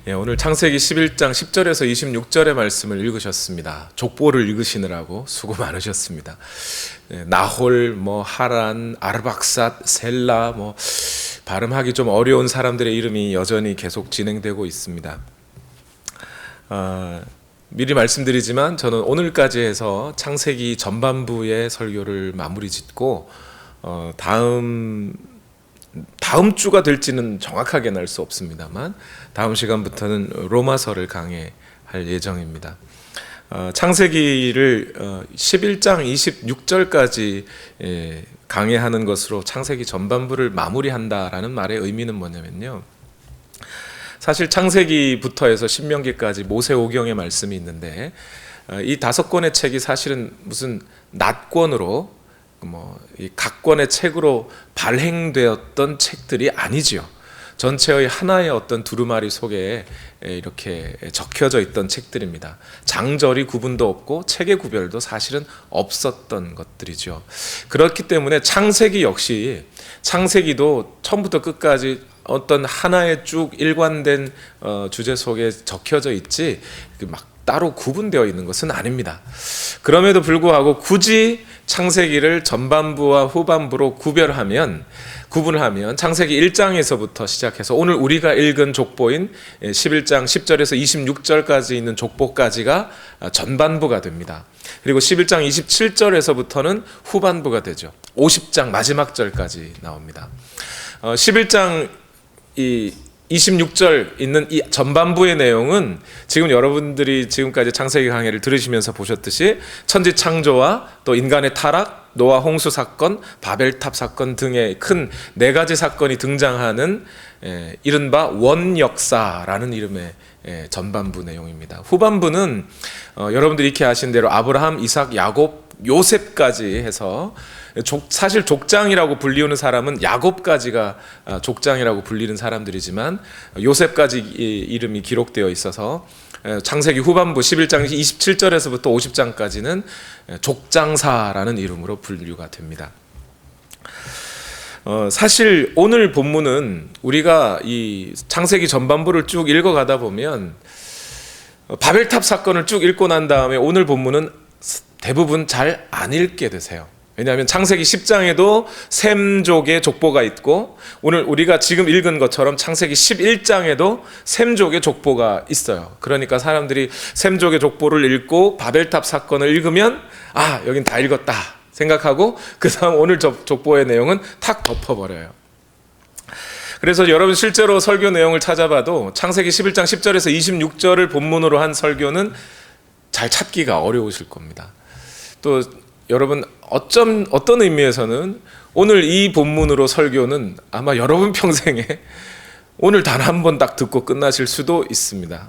오늘 창세기 11장 10절에서 26절의 말씀을 읽으셨습니다. 족보를 읽으시느라고 수고 많으셨습니다. 나홀, 하란, 아르박삿, 셀라, 발음하기 좀 어려운 사람들의 이름이 여전히 계속 진행되고 있습니다. 미리 말씀드리지만 저는 오늘까지 해서 창세기 전반부의 설교를 마무리 짓고 다음 주가 될지는 정확하게는 알 수 없습니다만 다음 시간부터는 로마서를 강해할 예정입니다. 창세기를 11장 26절까지 강해하는 것으로 창세기 전반부를 마무리한다라는 말의 의미는 뭐냐면요, 사실 창세기부터 해서 신명기까지 모세오경의 말씀이 있는데 이 5권의 책이 사실은 무슨 낱권으로 이 각 권의 책으로 발행되었던 책들이 아니지요. 전체의 하나의 어떤 두루마리 속에 이렇게 적혀져 있던 책들입니다. 장절이 구분도 없고 책의 구별도 사실은 없었던 것들이죠. 그렇기 때문에 창세기 역시 창세기도 처음부터 끝까지 어떤 하나의 쭉 일관된 주제 속에 적혀져 있지 막 따로 구분되어 있는 것은 아닙니다. 그럼에도 불구하고 굳이 창세기를 전반부와 후반부로 구분을 하면 창세기 1장에서부터 시작해서 오늘 우리가 읽은 족보인 11장 10절에서 26절까지 있는 족보까지가 전반부가 됩니다. 그리고 11장 27절에서부터는 후반부가 되죠. 50장 마지막 절까지 나옵니다. 11장 26절 있는 이 전반부의 내용은 지금 여러분들이 지금까지 창세기 강해를 들으시면서 보셨듯이 천지 창조와 또 인간의 타락, 노아 홍수 사건, 바벨탑 사건 등의 큰 4가지 사건이 등장하는 이른바 원역사라는 이름의 전반부 내용입니다. 후반부는 여러분들이 익히 아신 대로 아브라함, 이삭, 야곱, 요셉까지 해서 사실 족장이라고 불리우는 사람은 야곱까지가 족장이라고 불리는 사람들이지만 요셉까지 이름이 기록되어 있어서 창세기 후반부 11장 27절에서부터 50장까지는 족장사라는 이름으로 분류가 됩니다. 사실 오늘 본문은 우리가 이 창세기 전반부를 쭉 읽어가다 보면 바벨탑 사건을 쭉 읽고 난 다음에 오늘 본문은 대부분 잘 안 읽게 되세요. 왜냐하면 창세기 10장에도 셈족의 족보가 있고 오늘 우리가 지금 읽은 것처럼 창세기 11장에도 셈족의 족보가 있어요. 그러니까 사람들이 셈족의 족보를 읽고 바벨탑 사건을 읽으면 여긴 다 읽었다 생각하고 그 다음 오늘 족보의 내용은 탁 덮어버려요. 그래서 여러분 실제로 설교 내용을 찾아봐도 창세기 11장 10절에서 26절을 본문으로 한 설교는 잘 찾기가 어려우실 겁니다. 또 여러분 어떤 의미에서는 오늘 이 본문으로 설교는 아마 여러분 평생에 오늘 단 한 번 딱 듣고 끝나실 수도 있습니다.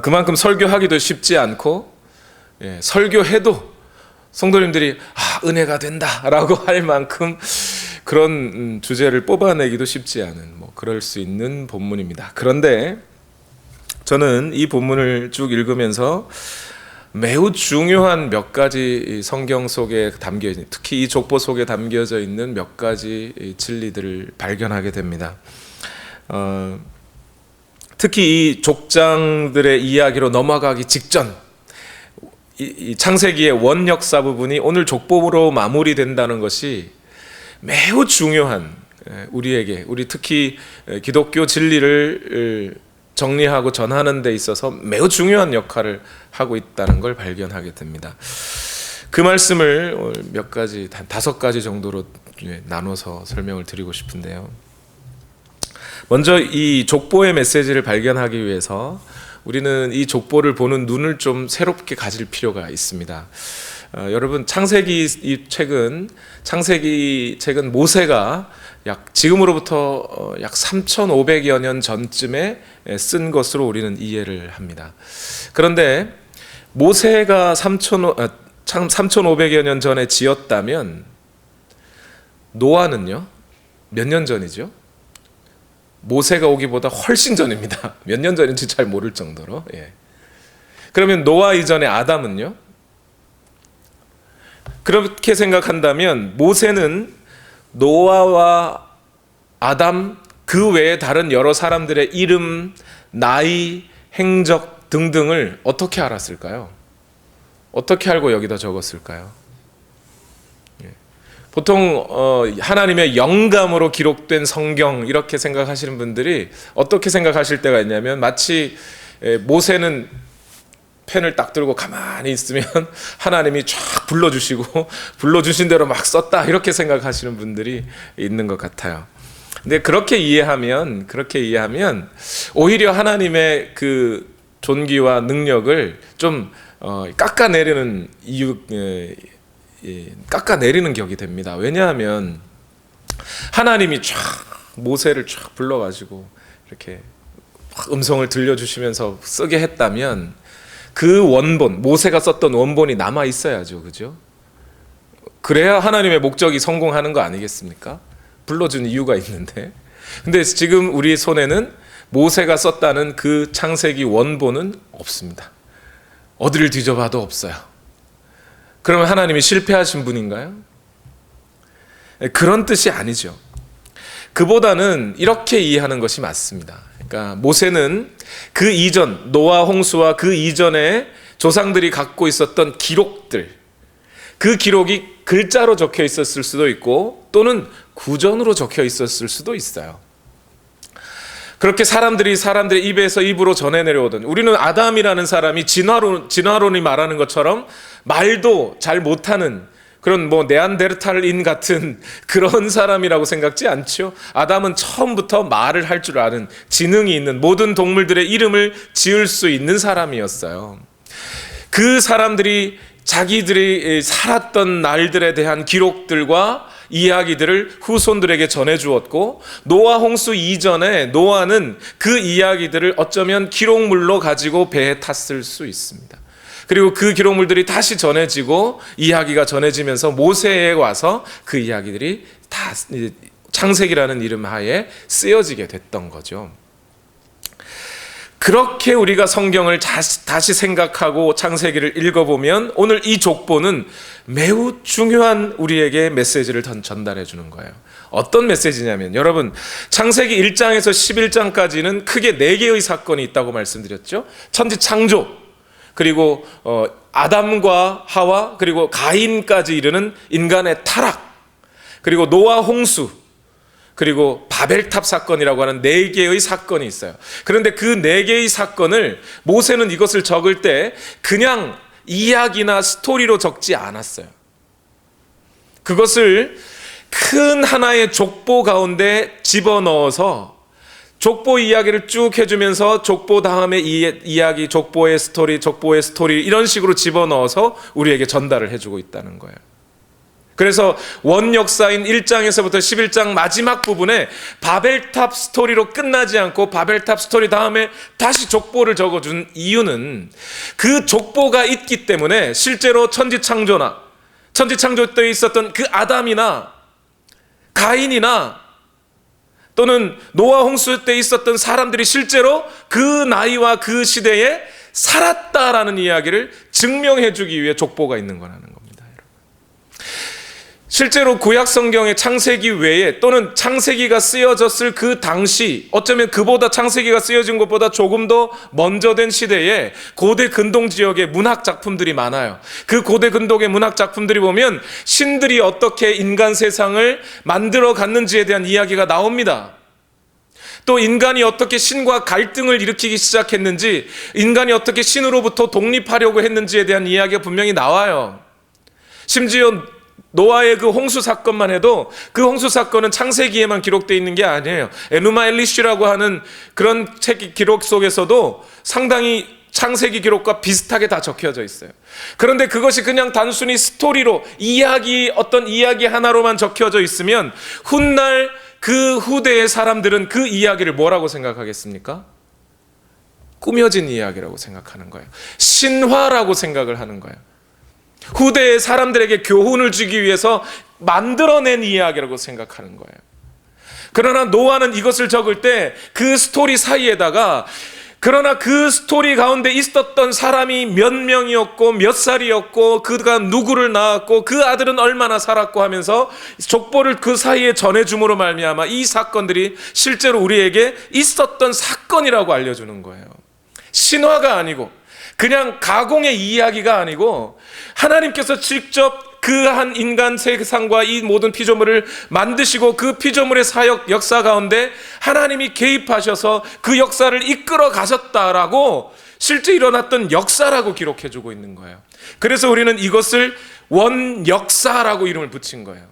그만큼 설교하기도 쉽지 않고 설교해도 성도님들이 은혜가 된다라고 할 만큼 그런 주제를 뽑아내기도 쉽지 않은 그럴 수 있는 본문입니다. 그런데 저는 이 본문을 쭉 읽으면서 매우 중요한 몇 가지 성경 속에 담겨있는, 특히 이 족보 속에 담겨져 있는 몇 가지 진리들을 발견하게 됩니다. 특히 이 족장들의 이야기로 넘어가기 직전 이 창세기의 원역사 부분이 오늘 족보로 마무리된다는 것이 매우 중요한 우리 특히 기독교 진리를 정리하고 전하는 데 있어서 매우 중요한 역할을 하고 있다는 걸 발견하게 됩니다. 그 말씀을 몇 가지, 한 5가지 정도로 나눠서 설명을 드리고 싶은데요. 먼저 이 족보의 메시지를 발견하기 위해서 우리는 이 족보를 보는 눈을 좀 새롭게 가질 필요가 있습니다. 여러분 창세기 책은 모세가 지금으로부터 약 3,500여 년 전쯤에 쓴 것으로 우리는 이해를 합니다. 그런데 모세가 3,500여 년 전에 지었다면 노아는요? 몇 년 전이죠? 모세가 오기보다 훨씬 전입니다. 몇 년 전인지 잘 모를 정도로. 그러면 노아 이전의 아담은요? 그렇게 생각한다면 모세는 노아와 아담 그 외에 다른 여러 사람들의 이름, 나이, 행적 등등을 어떻게 알았을까요? 어떻게 알고 여기다 적었을까요? 보통 하나님의 영감으로 기록된 성경 이렇게 생각하시는 분들이 어떻게 생각하실 때가 있냐면, 마치 모세는 펜을 딱 들고 가만히 있으면 하나님이 쫙 불러주시고 불러주신 대로 막 썼다, 이렇게 생각하시는 분들이 있는 것 같아요. 근데 그렇게 이해하면 오히려 하나님의 그 존귀와 능력을 좀 깎아내리는 깎아내리는 격이 됩니다. 왜냐하면 하나님이 쫙 모세를 쫙 불러가지고 이렇게 음성을 들려주시면서 쓰게 했다면 그 원본, 모세가 썼던 원본이 남아 있어야죠, 그죠? 그래야 하나님의 목적이 성공하는 거 아니겠습니까? 불러준 이유가 있는데. 근데 지금 우리 손에는 모세가 썼다는 그 창세기 원본은 없습니다. 어디를 뒤져봐도 없어요. 그러면 하나님이 실패하신 분인가요? 그런 뜻이 아니죠. 그보다는 이렇게 이해하는 것이 맞습니다. 그러니까 모세는 그 이전, 노아 홍수와 그 이전에 조상들이 갖고 있었던 기록들, 그 기록이 글자로 적혀 있었을 수도 있고 또는 구전으로 적혀 있었을 수도 있어요. 그렇게 사람들의 입에서 입으로 전해 내려오던, 우리는 아담이라는 사람이 진화론이 말하는 것처럼 말도 잘 못하는 그런 네안데르탈인 같은 그런 사람이라고 생각지 않죠. 아담은 처음부터 말을 할 줄 아는, 지능이 있는, 모든 동물들의 이름을 지을 수 있는 사람이었어요. 그 사람들이 자기들이 살았던 날들에 대한 기록들과 이야기들을 후손들에게 전해주었고, 노아 홍수 이전에 노아는 그 이야기들을 어쩌면 기록물로 가지고 배에 탔을 수 있습니다. 그리고 그 기록물들이 다시 전해지고 이야기가 전해지면서 모세에 와서 그 이야기들이 다 창세기라는 이름 하에 쓰여지게 됐던 거죠. 그렇게 우리가 성경을 다시 생각하고 창세기를 읽어보면 오늘 이 족보는 매우 중요한 우리에게 메시지를 전달해 주는 거예요. 어떤 메시지냐면, 여러분, 창세기 1장에서 11장까지는 크게 4개의 사건이 있다고 말씀드렸죠. 천지 창조, 그리고 아담과 하와, 그리고 가인까지 이르는 인간의 타락, 그리고 노아 홍수, 그리고 바벨탑 사건이라고 하는 4개의 사건이 있어요. 그런데 그 4개의 사건을 모세는 이것을 적을 때 그냥 이야기나 스토리로 적지 않았어요. 그것을 큰 하나의 족보 가운데 집어넣어서 족보 이야기를 쭉 해주면서 족보 다음에 이야기, 족보의 스토리 이런 식으로 집어넣어서 우리에게 전달을 해주고 있다는 거예요. 그래서 원역사인 1장에서부터 11장 마지막 부분에 바벨탑 스토리로 끝나지 않고 바벨탑 스토리 다음에 다시 족보를 적어준 이유는, 그 족보가 있기 때문에 실제로 천지창조 때 있었던 그 아담이나 가인이나 또는 노아 홍수 때 있었던 사람들이 실제로 그 나이와 그 시대에 살았다라는 이야기를 증명해 주기 위해 족보가 있는 거라는 겁니다. 실제로 구약 성경의 창세기 외에 또는 창세기가 쓰여졌을 그 당시, 어쩌면 그보다 창세기가 쓰여진 것보다 조금 더 먼저 된 시대에 고대 근동 지역의 문학 작품들이 많아요. 그 고대 근동의 문학 작품들이 보면 신들이 어떻게 인간 세상을 만들어 갔는지에 대한 이야기가 나옵니다. 또 인간이 어떻게 신과 갈등을 일으키기 시작했는지, 인간이 어떻게 신으로부터 독립하려고 했는지에 대한 이야기가 분명히 나와요. 심지어 노아의 그 홍수 사건만 해도 그 홍수 사건은 창세기에만 기록되어 있는 게 아니에요. 에누마 엘리시라고 하는 그런 책 기록 속에서도 상당히 창세기 기록과 비슷하게 다 적혀져 있어요. 그런데 그것이 그냥 단순히 스토리로 어떤 이야기 하나로만 적혀져 있으면 훗날 그 후대의 사람들은 그 이야기를 뭐라고 생각하겠습니까? 꾸며진 이야기라고 생각하는 거예요. 신화라고 생각을 하는 거예요. 후대의 사람들에게 교훈을 주기 위해서 만들어낸 이야기라고 생각하는 거예요. 그러나 노아는 이것을 적을 때 그 스토리 사이에다가 그러나 그 스토리 가운데 있었던 사람이 몇 명이었고 몇 살이었고 그가 누구를 낳았고 그 아들은 얼마나 살았고 하면서 족보를 그 사이에 전해줌으로 말미암아 이 사건들이 실제로 우리에게 있었던 사건이라고 알려주는 거예요. 신화가 아니고 그냥 가공의 이야기가 아니고 하나님께서 직접 그 한 인간 세상과 이 모든 피조물을 만드시고 그 피조물의 사역 역사 가운데 하나님이 개입하셔서 그 역사를 이끌어 가셨다라고 실제 일어났던 역사라고 기록해주고 있는 거예요. 그래서 우리는 이것을 원역사라고 이름을 붙인 거예요.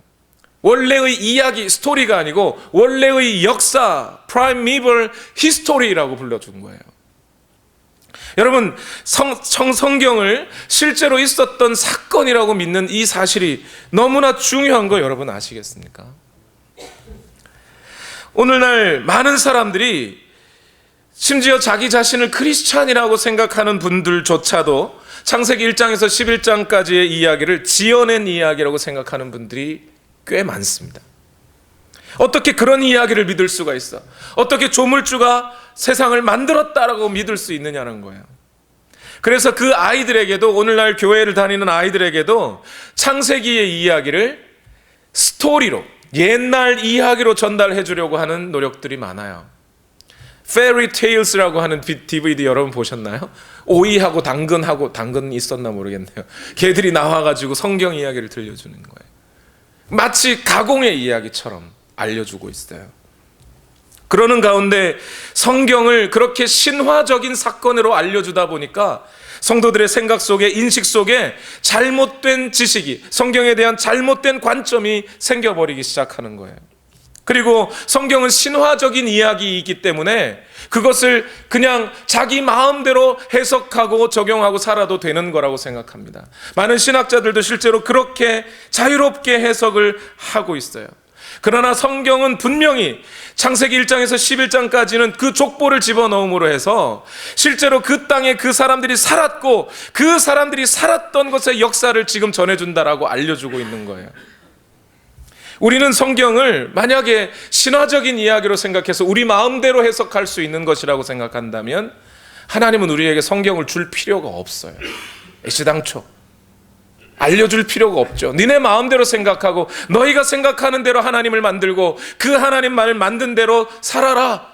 원래의 이야기, 스토리가 아니고 원래의 역사, primeval history라고 불러준 거예요. 여러분, 성경을 실제로 있었던 사건이라고 믿는 이 사실이 너무나 중요한 거 여러분 아시겠습니까? 오늘날 많은 사람들이 심지어 자기 자신을 크리스찬이라고 생각하는 분들조차도 창세기 1장에서 11장까지의 이야기를 지어낸 이야기라고 생각하는 분들이 꽤 많습니다. 어떻게 그런 이야기를 믿을 수가 있어? 어떻게 조물주가 세상을 만들었다라고 믿을 수 있느냐는 거예요. 그래서 그 아이들에게도, 오늘날 교회를 다니는 아이들에게도 창세기의 이야기를 스토리로, 옛날 이야기로 전달해 주려고 하는 노력들이 많아요. Fairy Tales라고 하는 DVD 여러분 보셨나요? 오이하고 당근 있었나 모르겠네요. 걔들이 나와가지고 성경 이야기를 들려주는 거예요. 마치 가공의 이야기처럼 알려주고 있어요. 그러는 가운데 성경을 그렇게 신화적인 사건으로 알려주다 보니까 성도들의 생각 속에, 인식 속에 잘못된 지식이, 성경에 대한 잘못된 관점이 생겨버리기 시작하는 거예요. 그리고 성경은 신화적인 이야기이기 때문에 그것을 그냥 자기 마음대로 해석하고 적용하고 살아도 되는 거라고 생각합니다. 많은 신학자들도 실제로 그렇게 자유롭게 해석을 하고 있어요. 그러나 성경은 분명히 창세기 1장에서 11장까지는 그 족보를 집어넣음으로 해서 실제로 그 땅에 그 사람들이 살았고 그 사람들이 살았던 것의 역사를 지금 전해준다라고 알려주고 있는 거예요. 우리는 성경을 만약에 신화적인 이야기로 생각해서 우리 마음대로 해석할 수 있는 것이라고 생각한다면 하나님은 우리에게 성경을 줄 필요가 없어요. 애시당초 알려줄 필요가 없죠. 니네 마음대로 생각하고 너희가 생각하는 대로 하나님을 만들고 그 하나님 말을 만든 대로 살아라.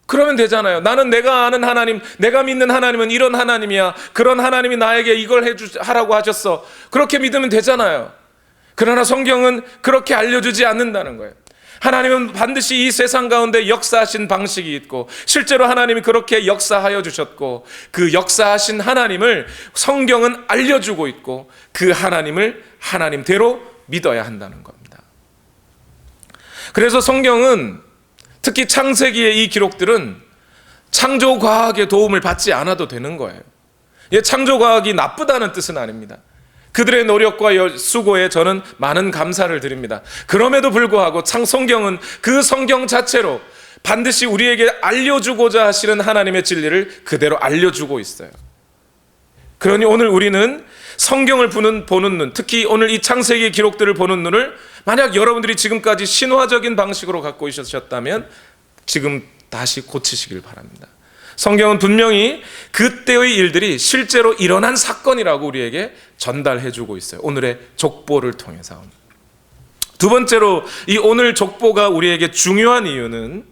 그러면 되잖아요. 나는 내가 아는 하나님, 내가 믿는 하나님은 이런 하나님이야. 그런 하나님이 나에게 이걸 하라고 하셨어. 그렇게 믿으면 되잖아요. 그러나 성경은 그렇게 알려주지 않는다는 거예요. 하나님은 반드시 이 세상 가운데 역사하신 방식이 있고 실제로 하나님이 그렇게 역사하여 주셨고 그 역사하신 하나님을 성경은 알려주고 있고 그 하나님을 하나님대로 믿어야 한다는 겁니다. 그래서 성경은 특히 창세기의 이 기록들은 창조과학의 도움을 받지 않아도 되는 거예요. 창조과학이 나쁘다는 뜻은 아닙니다. 그들의 노력과 수고에 저는 많은 감사를 드립니다. 그럼에도 불구하고 성경은 그 성경 자체로 반드시 우리에게 알려주고자 하시는 하나님의 진리를 그대로 알려주고 있어요. 그러니 오늘 우리는 성경을 보는 눈, 특히 오늘 이 창세기 기록들을 보는 눈을 만약 여러분들이 지금까지 신화적인 방식으로 갖고 있으셨다면 지금 다시 고치시길 바랍니다. 성경은 분명히 그때의 일들이 실제로 일어난 사건이라고 우리에게 전달해주고 있어요. 오늘의 족보를 통해서. 두 번째로 이 오늘 족보가 우리에게 중요한 이유는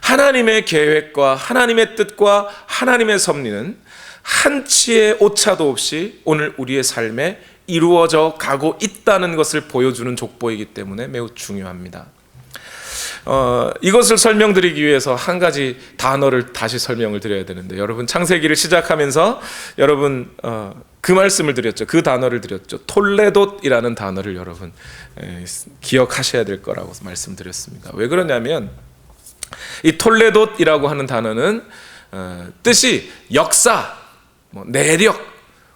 하나님의 계획과 하나님의 뜻과 하나님의 섭리는 한치의 오차도 없이 오늘 우리의 삶에 이루어져 가고 있다는 것을 보여주는 족보이기 때문에 매우 중요합니다. 이것을 설명드리기 위해서 한 가지 단어를 다시 설명을 드려야 되는데, 여러분 창세기를 시작하면서 여러분 그 말씀을 드렸죠. 그 단어를 드렸죠. 톨레돗이라는 단어를 여러분 기억하셔야 될 거라고 말씀드렸습니다. 왜 그러냐면 이 톨레돗이라고 하는 단어는 뜻이 역사, 내력,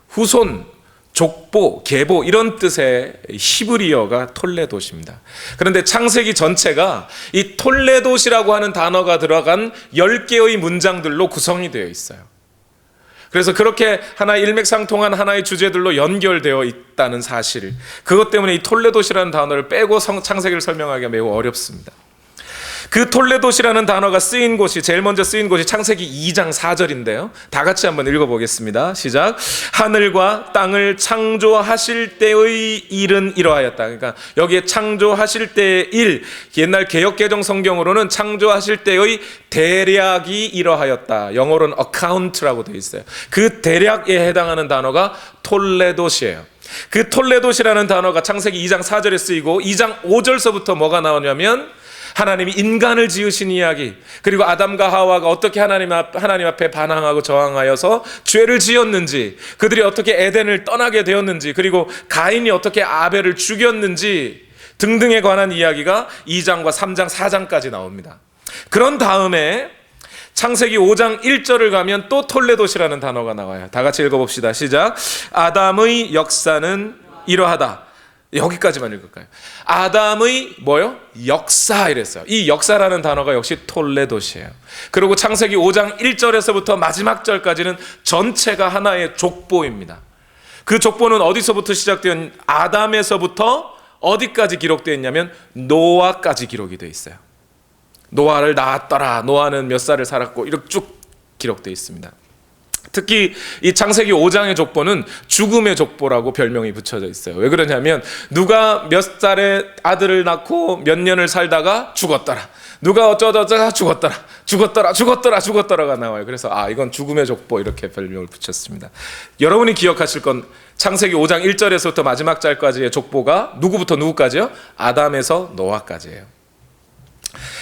후손, 족보, 계보 이런 뜻의 히브리어가 톨레돗입니다. 그런데 창세기 전체가 이 톨레돗이라고 하는 단어가 들어간 10개의 문장들로 구성이 되어 있어요. 그래서 그렇게 하나의 일맥상통한 하나의 주제들로 연결되어 있다는 사실, 그것 때문에 이 톨레돗이라는 단어를 빼고 창세기를 설명하기가 매우 어렵습니다. 그 톨레도시라는 단어가 쓰인 곳이, 제일 먼저 쓰인 곳이 창세기 2장 4절인데요. 다 같이 한번 읽어보겠습니다. 시작. 하늘과 땅을 창조하실 때의 일은 이러하였다. 그러니까 여기에 창조하실 때의 일, 옛날 개역개정 성경으로는 창조하실 때의 대략이 이러하였다. 영어로는 account라고 되어 있어요. 그 대략에 해당하는 단어가 톨레도시예요. 그 톨레도시라는 단어가 창세기 2장 4절에 쓰이고 2장 5절서부터 뭐가 나오냐면 하나님이 인간을 지으신 이야기, 그리고 아담과 하와가 어떻게 하나님 앞에 반항하고 저항하여서 죄를 지었는지, 그들이 어떻게 에덴을 떠나게 되었는지, 그리고 가인이 어떻게 아벨을 죽였는지 등등에 관한 이야기가 2장과 3장, 4장까지 나옵니다. 그런 다음에 창세기 5장 1절을 가면 또 톨레도시라는 단어가 나와요. 다 같이 읽어봅시다. 시작. 아담의 역사는 이러하다. 여기까지만 읽을까요? 아담의 뭐요? 역사 이랬어요. 이 역사라는 단어가 역시 톨레도시예요. 그리고 창세기 5장 1절에서부터 마지막 절까지는 전체가 하나의 족보입니다. 그 족보는 어디서부터 시작된, 아담에서부터 어디까지 기록되어 있냐면 노아까지 기록이 되어 있어요. 노아를 낳았더라, 노아는 몇 살을 살았고, 이렇게 쭉 기록되어 있습니다. 특히 이 창세기 5장의 족보는 죽음의 족보라고 별명이 붙여져 있어요. 왜 그러냐면 누가 몇 살에 아들을 낳고 몇 년을 살다가 죽었더라, 누가 어쩌다 죽었더라가 나와요. 그래서 이건 죽음의 족보, 이렇게 별명을 붙였습니다. 여러분이 기억하실 건 창세기 5장 1절에서부터 마지막 절까지의 족보가 누구부터 누구까지요? 아담에서 노아까지예요.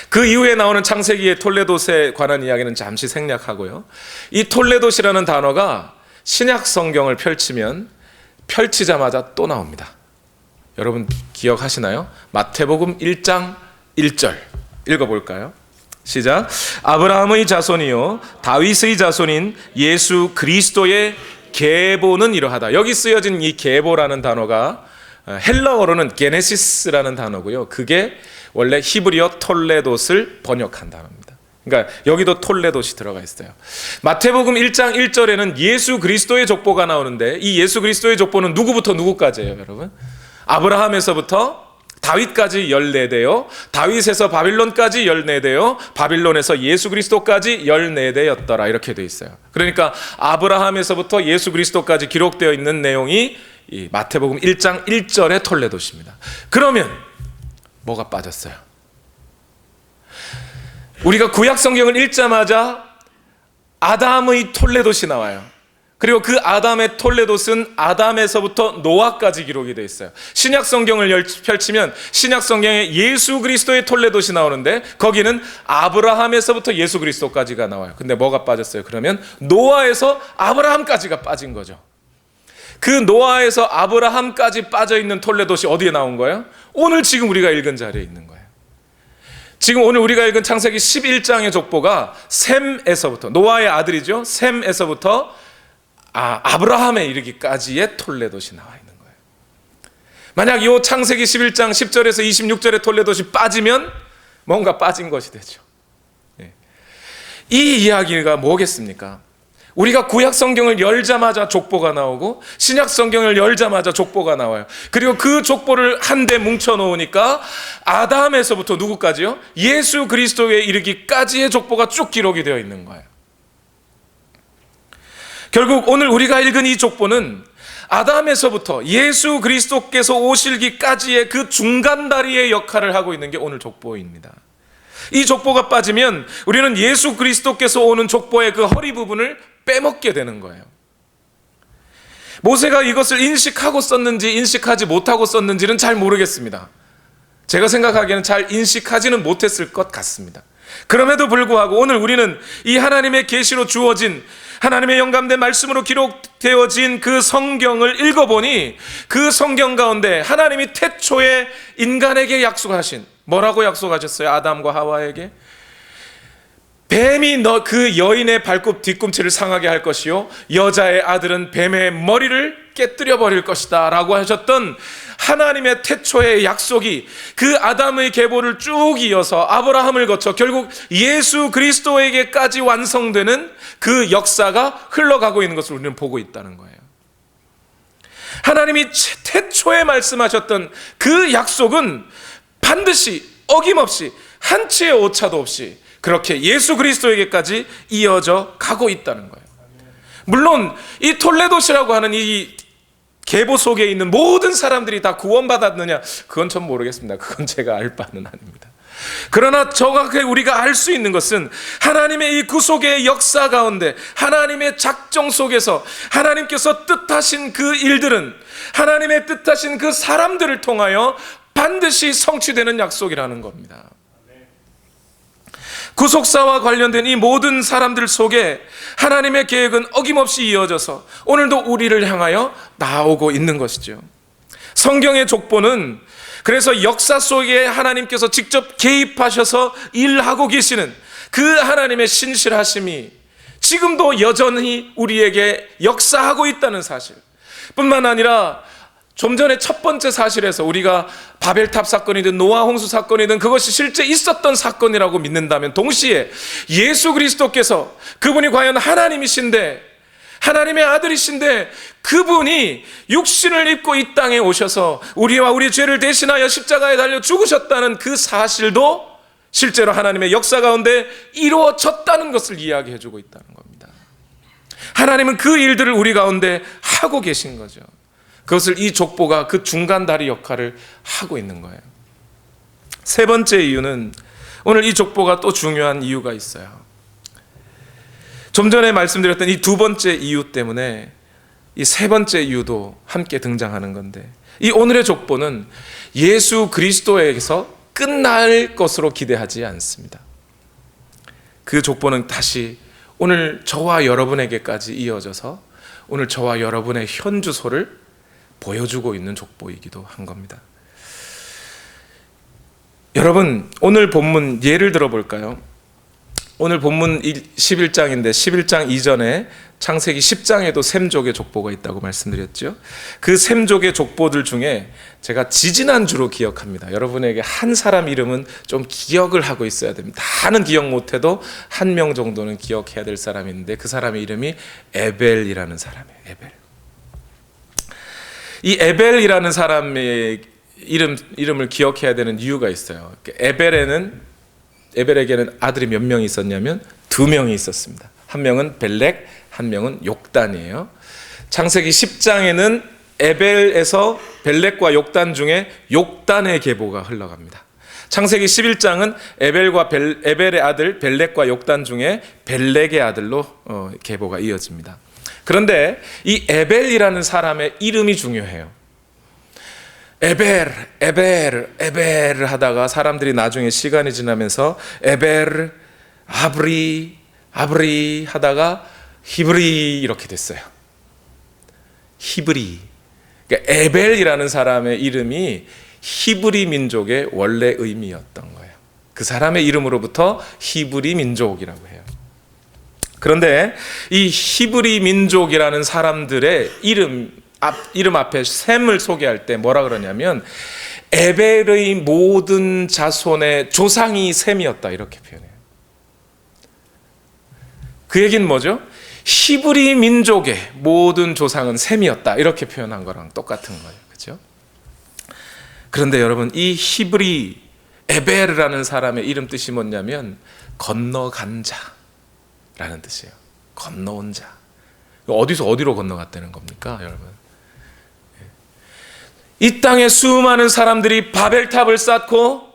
그 이후에 나오는 창세기의 톨레도스에 관한 이야기는 잠시 생략하고요. 이 톨레도시라는 단어가 신약 성경을 펼치면 펼치자마자 또 나옵니다. 여러분 기억하시나요? 마태복음 1장 1절 읽어볼까요? 시작. 아브라함의 자손이요 다윗의 자손인 예수 그리스도의 계보는 이러하다. 여기 쓰여진 이 계보라는 단어가 헬라어로는 게네시스라는 단어고요. 그게 원래 히브리어 톨레도스를 번역한 단어입니다. 그러니까 여기도 톨레도시 들어가 있어요. 마태복음 1장 1절에는 예수 그리스도의 족보가 나오는데 이 예수 그리스도의 족보는 누구부터 누구까지예요, 여러분? 아브라함에서부터 다윗까지 14대요. 다윗에서 바빌론까지 14대요. 바빌론에서 예수 그리스도까지 14대였더라. 이렇게 돼 있어요. 그러니까 아브라함에서부터 예수 그리스도까지 기록되어 있는 내용이 이 마태복음 1장 1절의 톨레도시입니다. 그러면 뭐가 빠졌어요? 우리가 구약 성경을 읽자마자 아담의 톨레도시 나와요. 그리고 그 아담의 톨레도스는 아담에서부터 노아까지 기록이 되어 있어요. 신약 성경을 펼치면 신약 성경에 예수 그리스도의 톨레도시 나오는데 거기는 아브라함에서부터 예수 그리스도까지가 나와요. 근데 뭐가 빠졌어요? 그러면 노아에서 아브라함까지가 빠진 거죠. 그 노아에서 아브라함까지 빠져있는 톨레도시 어디에 나온 거예요? 오늘 지금 우리가 읽은 자리에 있는 거예요. 지금 오늘 우리가 읽은 창세기 11장의 족보가 셈에서부터, 노아의 아들이죠, 셈에서부터 아브라함에 이르기까지의 톨레도시 나와 있는 거예요. 만약 이 창세기 11장 10절에서 26절의 톨레도시 빠지면 뭔가 빠진 것이 되죠. 이 이야기가 뭐겠습니까? 우리가 구약 성경을 열자마자 족보가 나오고 신약 성경을 열자마자 족보가 나와요. 그리고 그 족보를 한데 뭉쳐 놓으니까 아담에서부터 누구까지요? 예수 그리스도에 이르기까지의 족보가 쭉 기록이 되어 있는 거예요. 결국 오늘 우리가 읽은 이 족보는 아담에서부터 예수 그리스도께서 오실기까지의 그 중간 다리의 역할을 하고 있는 게 오늘 족보입니다. 이 족보가 빠지면 우리는 예수 그리스도께서 오는 족보의 그 허리 부분을 빼먹게 되는 거예요. 모세가 이것을 인식하고 썼는지 인식하지 못하고 썼는지는 잘 모르겠습니다. 제가 생각하기에는 잘 인식하지는 못했을 것 같습니다. 그럼에도 불구하고 오늘 우리는 이 하나님의 계시로 주어진, 하나님의 영감된 말씀으로 기록되어진 그 성경을 읽어보니 그 성경 가운데 하나님이 태초에 인간에게 약속하신, 뭐라고 약속하셨어요? 아담과 하와에게 뱀이 그 여인의 발굽 뒤꿈치를 상하게 할 것이요 여자의 아들은 뱀의 머리를 깨뜨려 버릴 것이다 라고 하셨던 하나님의 태초의 약속이 그 아담의 계보를 쭉 이어서 아브라함을 거쳐 결국 예수 그리스도에게까지 완성되는 그 역사가 흘러가고 있는 것을 우리는 보고 있다는 거예요. 하나님이 태초에 말씀하셨던 그 약속은 반드시 어김없이 한치의 오차도 없이 그렇게 예수 그리스도에게까지 이어져 가고 있다는 거예요. 물론 이 톨레도시라고 하는 이 계보 속에 있는 모든 사람들이 다 구원받았느냐, 그건 전 모르겠습니다. 그건 제가 알 바는 아닙니다. 그러나 정확하게 우리가 알 수 있는 것은 하나님의 이 구속의 역사 가운데, 하나님의 작정 속에서 하나님께서 뜻하신 그 일들은, 하나님의 뜻하신 그 사람들을 통하여 반드시 성취되는 약속이라는 겁니다. 구속사와 관련된 이 모든 사람들 속에 하나님의 계획은 어김없이 이어져서 오늘도 우리를 향하여 나오고 있는 것이죠. 성경의 족보는 그래서 역사 속에 하나님께서 직접 개입하셔서 일하고 계시는 그 하나님의 신실하심이 지금도 여전히 우리에게 역사하고 있다는 사실 뿐만 아니라, 좀 전에 첫 번째 사실에서 우리가 바벨탑 사건이든 노아 홍수 사건이든 그것이 실제 있었던 사건이라고 믿는다면, 동시에 예수 그리스도께서 그분이 과연 하나님이신데, 하나님의 아들이신데, 그분이 육신을 입고 이 땅에 오셔서 우리와 우리 죄를 대신하여 십자가에 달려 죽으셨다는 그 사실도 실제로 하나님의 역사 가운데 이루어졌다는 것을 이야기해 주고 있다는 겁니다. 하나님은 그 일들을 우리 가운데 하고 계신 거죠. 그것을 이 족보가 그 중간다리 역할을 하고 있는 거예요. 세 번째 이유는, 오늘 이 족보가 또 중요한 이유가 있어요. 좀 전에 말씀드렸던 이 두 번째 이유 때문에 이 세 번째 이유도 함께 등장하는 건데, 이 오늘의 족보는 예수 그리스도에게서 끝날 것으로 기대하지 않습니다. 그 족보는 다시 오늘 저와 여러분에게까지 이어져서 오늘 저와 여러분의 현주소를 보여주고 있는 족보이기도 한 겁니다. 여러분, 오늘 본문 예를 들어볼까요? 오늘 본문 11장인데 11장 이전에 창세기 10장에도 셈족의 족보가 있다고 말씀드렸죠. 그 셈족의 족보들 중에 제가 지지난주로 기억합니다. 여러분에게 한 사람 이름은 좀 기억을 하고 있어야 됩니다. 다는 기억 못해도 한 명 정도는 기억해야 될 사람이 있는데, 그 사람의 이름이 에벨이라는 사람이에요. 에벨. 이 에벨이라는 사람의 이름을 기억해야 되는 이유가 있어요. 에벨에게는 아들이 몇 명이 있었냐면 2명이 있었습니다. 한 명은 벨렉, 한 명은 욕단이에요. 창세기 10장에는 에벨에서 벨렉과 욕단 중에 욕단의 계보가 흘러갑니다. 창세기 11장은 에벨의 아들 벨렉과 욕단 중에 벨렉의 아들로 계보가 이어집니다. 그런데 이 에벨이라는 사람의 이름이 중요해요. 에벨 하다가 사람들이 나중에 시간이 지나면서 에벨, 아브리 하다가 히브리 이렇게 됐어요. 히브리. 그러니까 에벨이라는 사람의 이름이 히브리 민족의 원래 의미였던 거예요. 그 사람의 이름으로부터 히브리 민족이라고 해요. 그런데 이 히브리 민족이라는 사람들의 이름 앞에 셈을 소개할 때 뭐라 그러냐면, 에벨의 모든 자손의 조상이 셈이었다, 이렇게 표현해요. 그 얘기는 뭐죠? 히브리 민족의 모든 조상은 셈이었다, 이렇게 표현한 거랑 똑같은 거예요. 그렇죠? 그런데 여러분, 이 히브리 에벨이라는 사람의 이름 뜻이 뭐냐면 건너간 자라는 뜻이에요. 건너온 자. 어디서 어디로 건너갔다는 겁니까, 여러분? 이 땅에 수많은 사람들이 바벨탑을 쌓고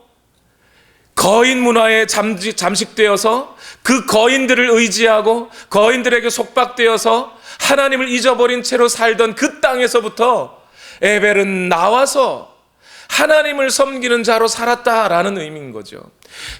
거인 문화에 잠식되어서 그 거인들을 의지하고 거인들에게 속박되어서 하나님을 잊어버린 채로 살던 그 땅에서부터 에벨은 나와서 하나님을 섬기는 자로 살았다라는 의미인 거죠.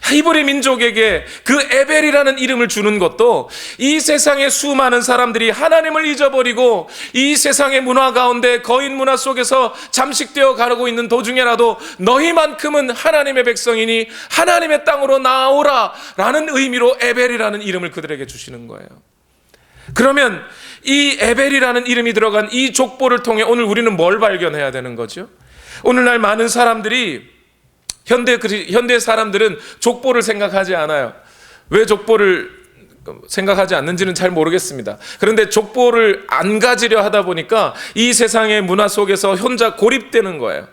히브리 민족에게 그 에벨이라는 이름을 주는 것도 이 세상의 수많은 사람들이 하나님을 잊어버리고 이 세상의 문화 가운데 거인 문화 속에서 잠식되어 가고 있는 도중에라도 너희만큼은 하나님의 백성이니 하나님의 땅으로 나오라 라는 의미로 에벨이라는 이름을 그들에게 주시는 거예요. 그러면 이 에벨이라는 이름이 들어간 이 족보를 통해 오늘 우리는 뭘 발견해야 되는 거죠? 오늘날 많은 사람들이 현대 사람들은 족보를 생각하지 않아요. 왜 족보를 생각하지 않는지는 잘 모르겠습니다. 그런데 족보를 안 가지려 하다 보니까 이 세상의 문화 속에서 혼자 고립되는 거예요.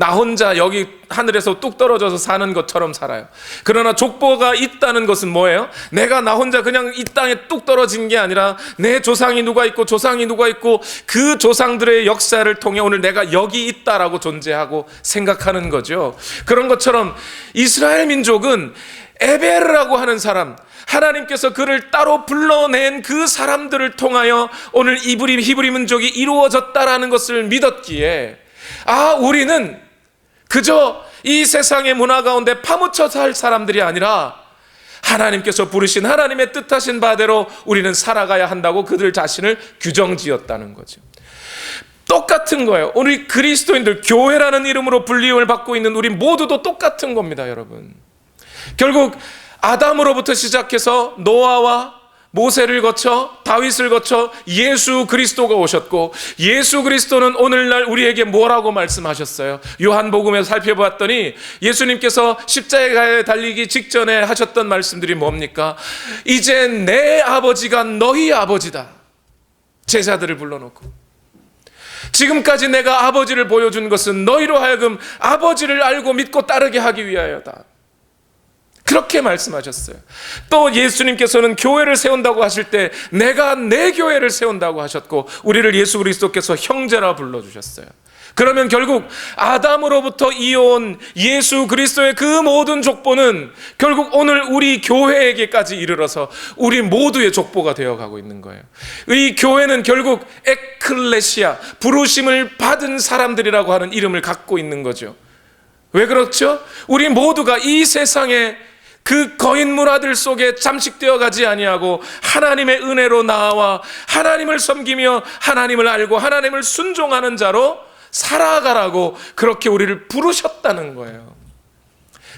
나 혼자 여기 하늘에서 뚝 떨어져서 사는 것처럼 살아요. 그러나 족보가 있다는 것은 뭐예요? 내가 나 혼자 그냥 이 땅에 뚝 떨어진 게 아니라 내 조상이 누가 있고 조상이 누가 있고 그 조상들의 역사를 통해 오늘 내가 여기 있다라고 존재하고 생각하는 거죠. 그런 것처럼 이스라엘 민족은 에베르라고 하는 사람, 하나님께서 그를 따로 불러낸 그 사람들을 통하여 오늘 히브리 민족이 이루어졌다라는 것을 믿었기에 우리는 그저 이 세상의 문화 가운데 파묻혀 살 사람들이 아니라 하나님께서 부르신 하나님의 뜻하신 바대로 우리는 살아가야 한다고 그들 자신을 규정지었다는 거죠. 똑같은 거예요. 우리 그리스도인들, 교회라는 이름으로 불림을 받고 있는 우리 모두도 똑같은 겁니다, 여러분. 결국 아담으로부터 시작해서 노아와 모세를 거쳐 다윗을 거쳐 예수 그리스도가 오셨고, 예수 그리스도는 오늘날 우리에게 뭐라고 말씀하셨어요? 요한복음에서 살펴봤더니 예수님께서 십자가에 달리기 직전에 하셨던 말씀들이 뭡니까? 이제 내 아버지가 너희 아버지다. 제자들을 불러놓고, 지금까지 내가 아버지를 보여준 것은 너희로 하여금 아버지를 알고 믿고 따르게 하기 위하여다. 그렇게 말씀하셨어요. 또 예수님께서는 교회를 세운다고 하실 때 내가 내 교회를 세운다고 하셨고, 우리를 예수 그리스도께서 형제라 불러주셨어요. 그러면 결국 아담으로부터 이어온 예수 그리스도의 그 모든 족보는 결국 오늘 우리 교회에게까지 이르러서 우리 모두의 족보가 되어가고 있는 거예요. 이 교회는 결국 에클레시아, 부르심을 받은 사람들이라고 하는 이름을 갖고 있는 거죠. 왜 그렇죠? 우리 모두가 이 세상에 그 거인 문화들 속에 잠식되어 가지 아니하고 하나님의 은혜로 나와 하나님을 섬기며 하나님을 알고 하나님을 순종하는 자로 살아가라고 그렇게 우리를 부르셨다는 거예요.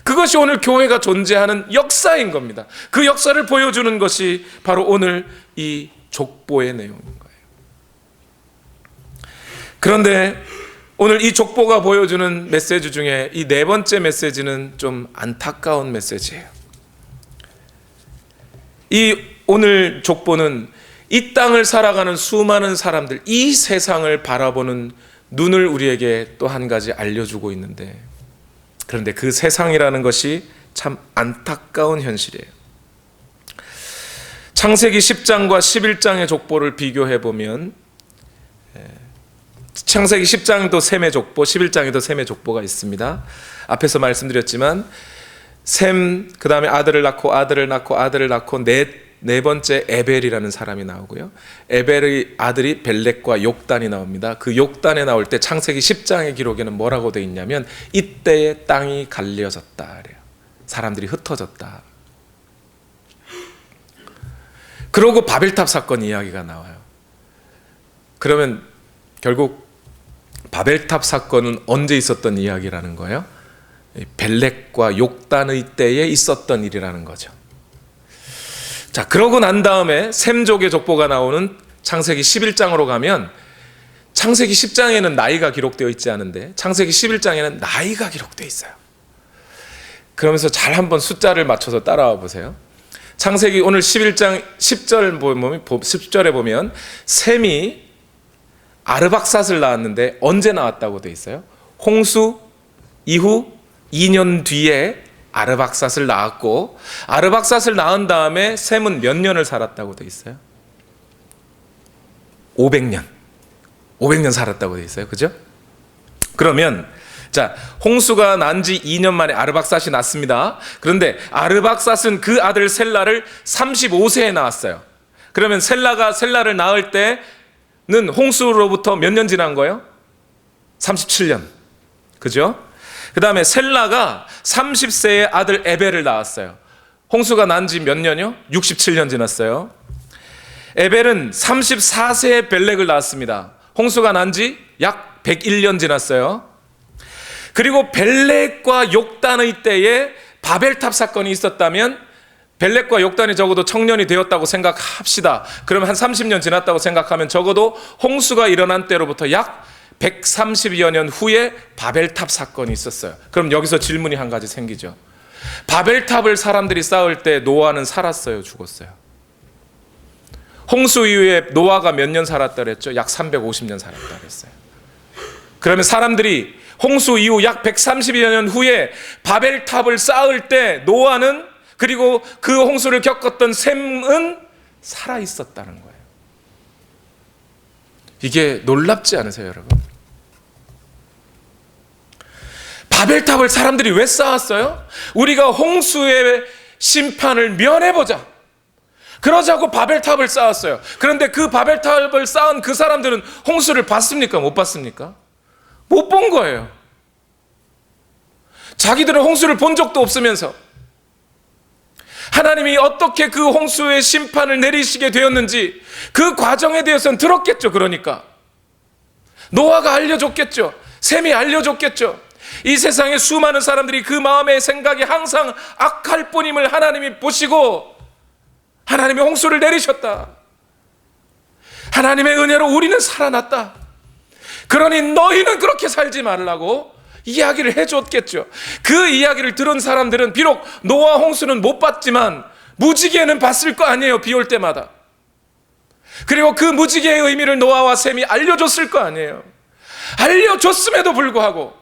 그것이 오늘 교회가 존재하는 역사인 겁니다. 그 역사를 보여주는 것이 바로 오늘 이 족보의 내용인 거예요. 그런데 오늘 이 족보가 보여주는 메시지 중에 이 네 번째 메시지는 좀 안타까운 메시지예요. 이 오늘 족보는 이 땅을 살아가는 수많은 사람들, 이 세상을 바라보는 눈을 우리에게 또 한 가지 알려주고 있는데, 그런데 그 세상이라는 것이 참 안타까운 현실이에요. 창세기 10장과 11장의 족보를 비교해 보면 창세기 10장도 셈의 족보, 11장에도 셈의 족보가 있습니다. 앞에서 말씀드렸지만 셈, 그 다음에 아들을 낳고 네 번째 에벨이라는 사람이 나오고요. 에벨의 아들이 벨렉과 욕단이 나옵니다. 그 욕단에 나올 때 창세기 10장의 기록에는 뭐라고 되어 있냐면 이때에 땅이 갈려졌다 그래요. 사람들이 흩어졌다. 그러고 바벨탑 사건 이야기가 나와요. 그러면 결국 바벨탑 사건은 언제 있었던 이야기라는 거예요? 벨렉과 욕단의 때에 있었던 일이라는 거죠. 자, 그러고 난 다음에 셈족의 족보가 나오는 창세기 11장으로 가면 창세기 10장에는 나이가 기록되어 있지 않은데 창세기 11장에는 나이가 기록되어 있어요. 그러면서 잘 한번 숫자를 맞춰서 따라와 보세요. 창세기 오늘 11장 10절에 보면 셈이 아르박삿을 낳았는데 언제 나왔다고 돼 있어요? 홍수 이후 2년 뒤에 아르박삿을 낳았고, 아르박삿을 낳은 다음에 셈은 몇 년을 살았다고 돼 있어요? 500년 살았다고 돼 있어요. 그죠? 그러면 자, 홍수가 난 지 2년 만에 아르박삿이 났습니다. 그런데 아르박삿은 그 아들 셀라를 35세에 낳았어요. 그러면 셀라를 낳을 때는 홍수로부터 몇 년 지난 거예요? 37년. 그죠? 그 다음에 셀라가 30세의 아들 에벨을 낳았어요. 홍수가 난 지 몇 년이요? 67년 지났어요. 에벨은 34세의 벨렉을 낳았습니다. 홍수가 난 지 약 101년 지났어요. 그리고 벨렉과 욕단의 때에 바벨탑 사건이 있었다면 벨렉과 욕단이 적어도 청년이 되었다고 생각합시다. 그러면 한 30년 지났다고 생각하면 적어도 홍수가 일어난 때로부터 약 130여 년 후에 바벨탑 사건이 있었어요. 그럼 여기서 질문이 한 가지 생기죠. 바벨탑을 사람들이 쌓을 때 노아는 살았어요, 죽었어요? 홍수 이후에 노아가 몇 년 살았다 그랬죠? 약 350년 살았다 그랬어요. 그러면 사람들이 홍수 이후 약 130여 년 후에 바벨탑을 쌓을 때 노아는, 그리고 그 홍수를 겪었던 셈은 살아 있었다는 거예요. 이게 놀랍지 않으세요, 여러분? 바벨탑을 사람들이 왜 쌓았어요? 우리가 홍수의 심판을 면해보자, 그러자고 바벨탑을 쌓았어요. 그런데 그 바벨탑을 쌓은 그 사람들은 홍수를 봤습니까? 못 봤습니까? 못 본 거예요. 자기들은 홍수를 본 적도 없으면서 하나님이 어떻게 그 홍수의 심판을 내리시게 되었는지 그 과정에 대해서는 들었겠죠. 그러니까 노아가 알려줬겠죠. 셈이 알려줬겠죠. 이 세상에 수많은 사람들이 그 마음의 생각이 항상 악할 뿐임을 하나님이 보시고 하나님이 홍수를 내리셨다. 하나님의 은혜로 우리는 살아났다. 그러니 너희는 그렇게 살지 말라고 이야기를 해줬겠죠. 그 이야기를 들은 사람들은 비록 노아 홍수는 못 봤지만 무지개는 봤을 거 아니에요. 비 올 때마다. 그리고 그 무지개의 의미를 노아와 셈이 알려줬을 거 아니에요. 알려줬음에도 불구하고,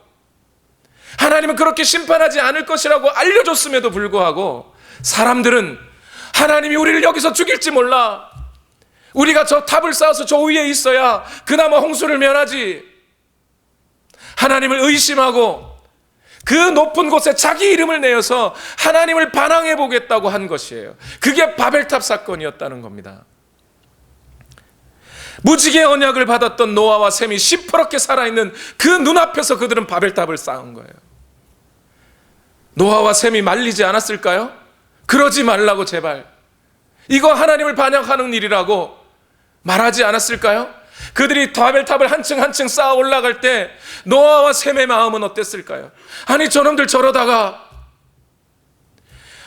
하나님은 그렇게 심판하지 않을 것이라고 알려줬음에도 불구하고 사람들은 하나님이 우리를 여기서 죽일지 몰라, 우리가 저 탑을 쌓아서 저 위에 있어야 그나마 홍수를 면하지, 하나님을 의심하고 그 높은 곳에 자기 이름을 내어서 하나님을 반항해 보겠다고 한 것이에요. 그게 바벨탑 사건이었다는 겁니다. 무지개 언약을 받았던 노아와 셈이 시퍼렇게 살아있는 그 눈앞에서 그들은 바벨탑을 쌓은 거예요. 노아와 셈이 말리지 않았을까요? 그러지 말라고 제발, 이거 하나님을 반역하는 일이라고 말하지 않았을까요? 그들이 바벨탑을 한층 한층 쌓아 올라갈 때 노아와 셈의 마음은 어땠을까요? 아니 저놈들 저러다가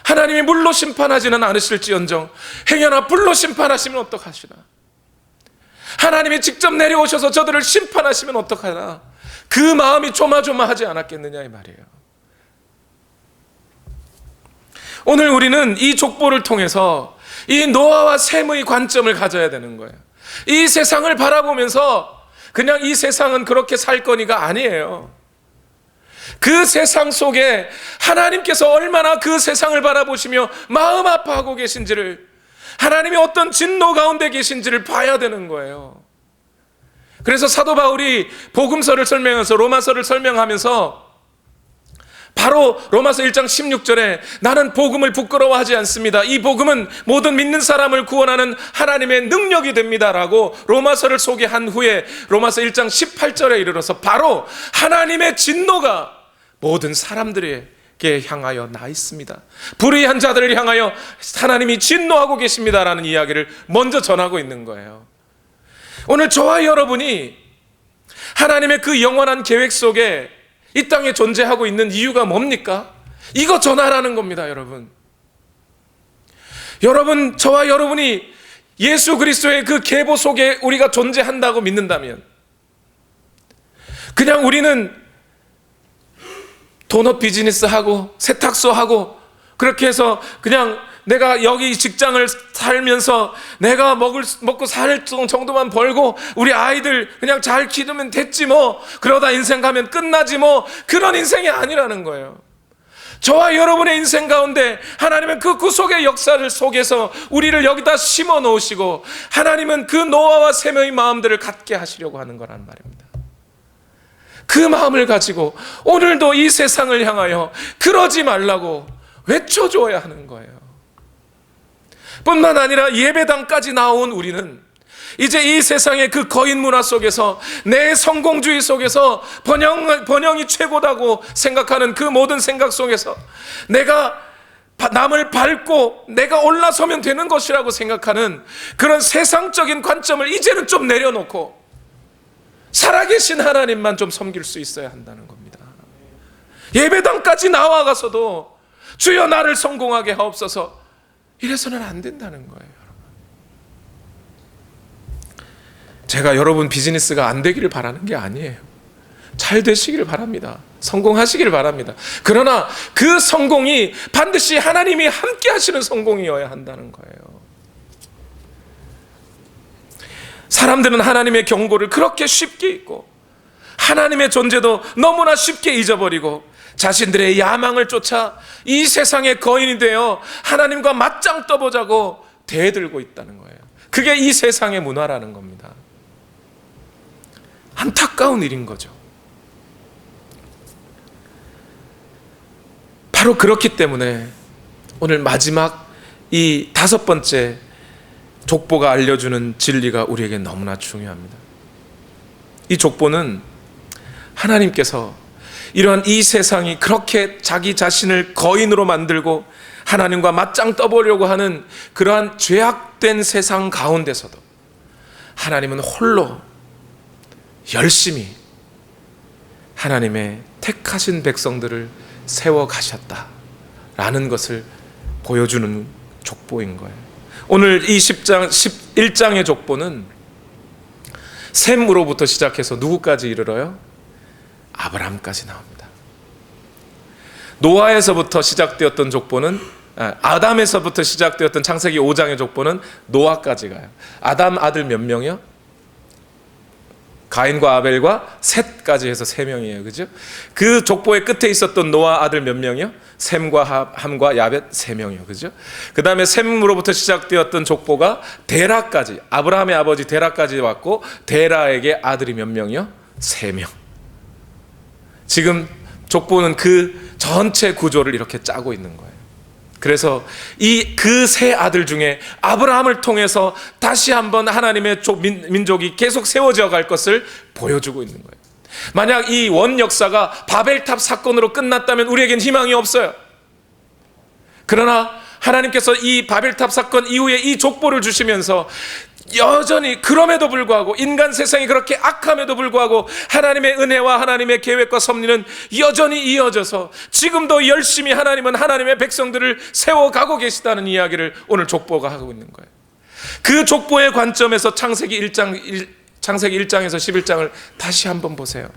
하나님이 물로 심판하지는 않으실지언정 행여나 불로 심판하시면 어떡하시나, 하나님이 직접 내려오셔서 저들을 심판하시면 어떡하나, 그 마음이 조마조마하지 않았겠느냐 이 말이에요. 오늘 우리는 이 족보를 통해서 이 노아와 셈의 관점을 가져야 되는 거예요. 이 세상을 바라보면서 그냥 이 세상은 그렇게 살 거니가 아니에요. 그 세상 속에 하나님께서 얼마나 그 세상을 바라보시며 마음 아파하고 계신지를, 하나님이 어떤 진노 가운데 계신지를 봐야 되는 거예요. 그래서 사도 바울이 복음서를 설명해서, 로마서를 설명하면서 바로 로마서 1장 16절에 나는 복음을 부끄러워하지 않습니다, 이 복음은 모든 믿는 사람을 구원하는 하나님의 능력이 됩니다라고 로마서를 소개한 후에 로마서 1장 18절에 이르러서 바로 하나님의 진노가 모든 사람들에게 향하여 나 있습니다, 불의한 자들을 향하여 하나님이 진노하고 계십니다라는 이야기를 먼저 전하고 있는 거예요. 오늘 저와 여러분이 하나님의 그 영원한 계획 속에 이 땅에 존재하고 있는 이유가 뭡니까? 이거 전하라는 겁니다. 여러분, 저와 여러분이 예수 그리스도의 그 계보 속에 우리가 존재한다고 믿는다면, 그냥 우리는 도넛 비즈니스 하고 세탁소 하고 그렇게 해서 그냥 내가 여기 직장을 살면서 내가 먹고 살 정도만 벌고 우리 아이들 그냥 잘 키우면 됐지 뭐, 그러다 인생 가면 끝나지 뭐, 그런 인생이 아니라는 거예요. 저와 여러분의 인생 가운데 하나님은 그 구속의 역사를 속에서 우리를 여기다 심어 놓으시고 하나님은 그 노아와 셈의 마음들을 갖게 하시려고 하는 거란 말입니다. 그 마음을 가지고 오늘도 이 세상을 향하여 그러지 말라고 외쳐줘야 하는 거예요. 뿐만 아니라 예배당까지 나온 우리는 이제 이 세상의 그 거인 문화 속에서, 내 성공주의 속에서 번영이 최고다고 생각하는 그 모든 생각 속에서 내가 남을 밟고 내가 올라서면 되는 것이라고 생각하는 그런 세상적인 관점을 이제는 좀 내려놓고 살아계신 하나님만 좀 섬길 수 있어야 한다는 겁니다. 예배당까지 나와가서도 주여 나를 성공하게 하옵소서, 이래서는 안 된다는 거예요. 제가 여러분 비즈니스가 안 되기를 바라는 게 아니에요. 잘 되시기를 바랍니다. 성공하시기를 바랍니다. 그러나 그 성공이 반드시 하나님이 함께 하시는 성공이어야 한다는 거예요. 사람들은 하나님의 경고를 그렇게 쉽게 잊고 하나님의 존재도 너무나 쉽게 잊어버리고 자신들의 야망을 쫓아 이 세상의 거인이 되어 하나님과 맞짱 떠보자고 대들고 있다는 거예요. 그게 이 세상의 문화라는 겁니다. 안타까운 일인 거죠. 바로 그렇기 때문에 오늘 마지막 이 5번째 족보가 알려주는 진리가 우리에게 너무나 중요합니다. 이 족보는 하나님께서 이러한 이 세상이 그렇게 자기 자신을 거인으로 만들고 하나님과 맞짱 떠보려고 하는 그러한 죄악된 세상 가운데서도 하나님은 홀로 열심히 하나님의 택하신 백성들을 세워 가셨다라는 것을 보여주는 족보인 거예요. 오늘 이 11장의 족보는 셈으로부터 시작해서 누구까지 이르러요? 아브라함까지 나옵니다. 노아에서부터 시작되었던 족보는 아담에서부터 시작되었던 창세기 5장의 족보는 노아까지 가요. 아담 아들 몇 명이요? 가인과 아벨과 셋까지 해서 3명이에요. 그죠? 그 족보의 끝에 있었던 노아 아들 몇 명이요? 셈과 함과 야벳 3명이요. 그죠? 그 다음에 셈으로부터 시작되었던 족보가 데라까지, 아브라함의 아버지 데라까지 왔고, 데라에게 아들이 몇 명이요? 3명. 지금 족보는 그 전체 구조를 이렇게 짜고 있는 거예요. 그래서 그 세 아들 중에 아브라함을 통해서 다시 한번 하나님의 민족이 계속 세워져 갈 것을 보여주고 있는 거예요. 만약 이 원 역사가 바벨탑 사건으로 끝났다면 우리에겐 희망이 없어요. 그러나 하나님께서 이 바벨탑 사건 이후에 이 족보를 주시면서 여전히 그럼에도 불구하고 인간 세상이 그렇게 악함에도 불구하고 하나님의 은혜와 하나님의 계획과 섭리는 여전히 이어져서 지금도 열심히 하나님은 하나님의 백성들을 세워가고 계시다는 이야기를 오늘 족보가 하고 있는 거예요. 그 족보의 관점에서 창세기 1장에서 11장을 다시 한번 보세요.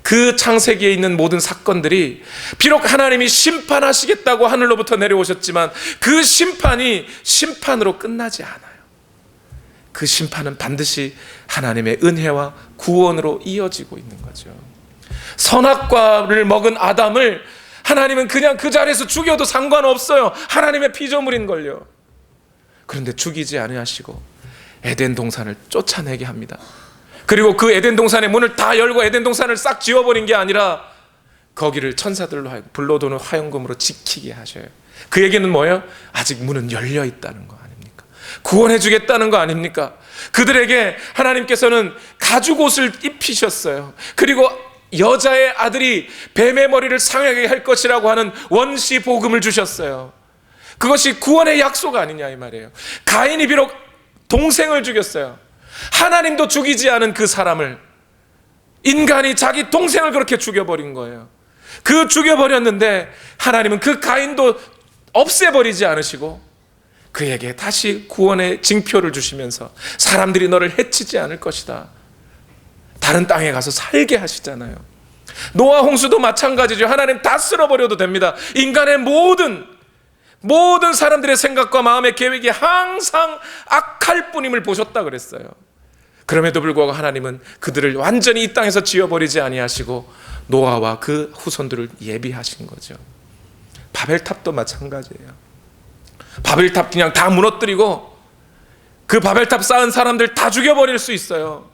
그 창세기에 있는 모든 사건들이 비록 하나님이 심판하시겠다고 하늘로부터 내려오셨지만 그 심판이 심판으로 끝나지 않아요. 그 심판은 반드시 하나님의 은혜와 구원으로 이어지고 있는 거죠. 선악과를 먹은 아담을 하나님은 그냥 그 자리에서 죽여도 상관없어요. 하나님의 피조물인걸요. 그런데 죽이지 아니하시고 에덴 동산을 쫓아내게 합니다. 그리고 그 에덴 동산의 문을 다 열고 에덴 동산을 싹 지워버린 게 아니라 거기를 천사들로 하여금 불로도는 화용금으로 지키게 하셔요. 그 얘기는 뭐예요? 아직 문은 열려 있다는 거 아닙니까? 구원해 주겠다는 거 아닙니까? 그들에게 하나님께서는 가죽옷을 입히셨어요. 그리고 여자의 아들이 뱀의 머리를 상하게 할 것이라고 하는 원시 복음을 주셨어요. 그것이 구원의 약속 아니냐 이 말이에요. 가인이 비록 동생을 죽였어요. 하나님도 죽이지 않은 그 사람을 인간이 자기 동생을 그렇게 죽여버린 거예요. 그 죽여버렸는데 하나님은 그 가인도 없애버리지 않으시고 그에게 다시 구원의 징표를 주시면서 사람들이 너를 해치지 않을 것이다. 다른 땅에 가서 살게 하시잖아요. 노아 홍수도 마찬가지죠. 하나님 다 쓸어버려도 됩니다. 인간의 모든 사람들의 생각과 마음의 계획이 항상 악할 뿐임을 보셨다 그랬어요. 그럼에도 불구하고 하나님은 그들을 완전히 이 땅에서 지워버리지 아니하시고 노아와 그 후손들을 예비하신 거죠. 바벨탑도 마찬가지예요. 바벨탑 그냥 다 무너뜨리고 그 바벨탑 쌓은 사람들 다 죽여버릴 수 있어요.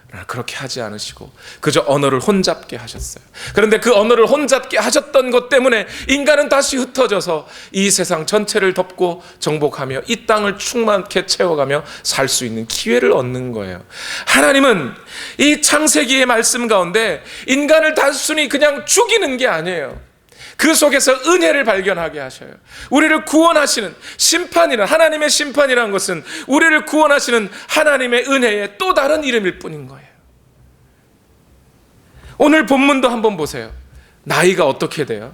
그러나 그렇게 하지 않으시고 그저 언어를 혼잡게 하셨어요. 그런데 그 언어를 혼잡게 하셨던 것 때문에 인간은 다시 흩어져서 이 세상 전체를 덮고 정복하며 이 땅을 충만케 채워가며 살 수 있는 기회를 얻는 거예요. 하나님은 이 창세기의 말씀 가운데 인간을 단순히 그냥 죽이는 게 아니에요. 그 속에서 은혜를 발견하게 하셔요. 우리를 구원하시는 심판이란, 하나님의 심판이란 것은 우리를 구원하시는 하나님의 은혜의 또 다른 이름일 뿐인 거예요. 오늘 본문도 한번 보세요. 나이가 어떻게 돼요?